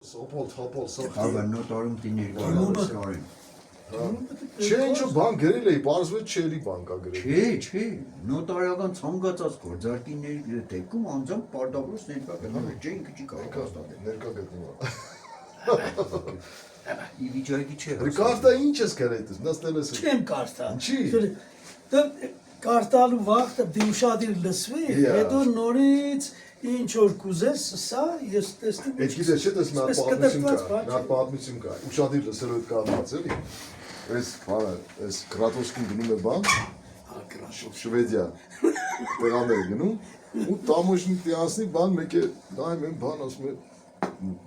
Սոպոլ, թապոլ, սոխ։ Աբա նոտարում տիներ կարին։ Չէ, ինչու բան գրել էի, պարզվեց չելի բան կա գրել։ Չէ, նոտարիական ցանկացած գործարքինների դեպքում անձամբ պարտավորս ներկա գտնվել, չէ ինքը չի կարող հաստատել։ Ներկա գտնվում։ Ի վիճակի չէ։ Կարտա ինչ ես գրել, նստել ես։ Չեմ կարդա։ Ինչի։ Կարդալու վաղը դի ուշադիր լսվի, հետո նորից ինչ որ կուզես, սա ես տեսնեմ։ Այդ գիտես չէ, դες մի հատ պատմություն կա, ուշադիր լսելու հետ կապված էլի։ Այս բանը, այս Կրատոսկին գնում է բան, Շվեդիա, տեղաններ գնում, ու տամոշնիկյանցնի բան մեկ է, նայում եմ բան, ասում է,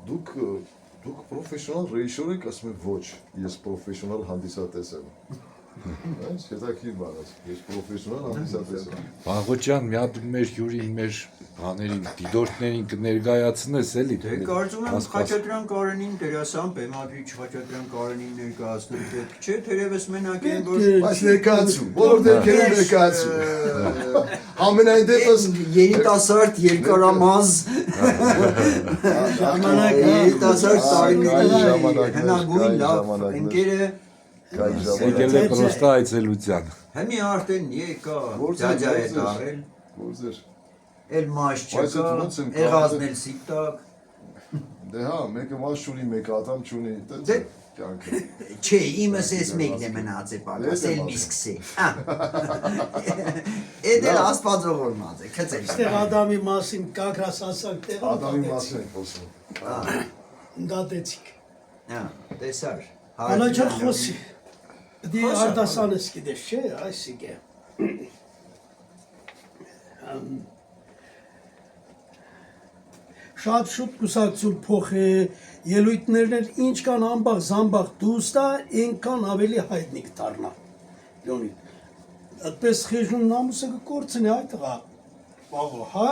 դուք պրոֆեսիոնալ ռեժիսոր եք, ասում է ոչ, ես պրոֆեսիոնալ հանդիսատես եմ։ Այս հետաքրքիր բան է, ես պրոֆեսիոնալ հանդիսատես եմ։ Բաղոջյան, մի հատ մեր հյուրին, մեր բաներին, դիտորդներին կներկայացնես էլի։ Դե կարծում եմ Խաչատրյան Կարենին դերասան, բեմադրիչ Խաչատրյան Կարենին ներկայացնել պետք չէ, թերևս մենակ են որ Բայց ներկայացու, բոլոր դեպքերը ներկայացու։ Ամենայն դեպս երիտասարդ երկարամազ Ժամանակ երիտասարդ տարիների ժամանակներ, հնագույն լավ ժամանակներ։ ընկերը Եկել է պրոստա այցելության։ Հիմի արդեն եկա Գործեր, ջաջա է գործեր։ տարել, գործեր։ էլ մաշ Բայց չկա, այդ ոնց եմ եղածն էլ սիկտակ, Դե հա, մեկը մաս չունի, մեկը ատամ չունի, Դե- դե կյանքը։ չէ, իմս ես մեկն է մնաց է պակաս, էլ մի սկսի, էդ էլ ասպած ողորմած է, կծել Այստեղ Ադամի մասին կակրաս ասանք տեղը Ադամի մասին ենք խոսում։ դատեցիք։ տեսար, Անաչար խոսի։ Դի արդասանես գիտես չէ, այսիկ է։ Շատ շուտ կուսակցություն փոխի, ելույթներն էլ ինչ կան ամբաղ զամբաղ դուստա, ինքան ավելի հայտնի կդառնա։ Լյոնիդ, այդպես խեժուն նամուսը կկործնի այդ տղա։ Հա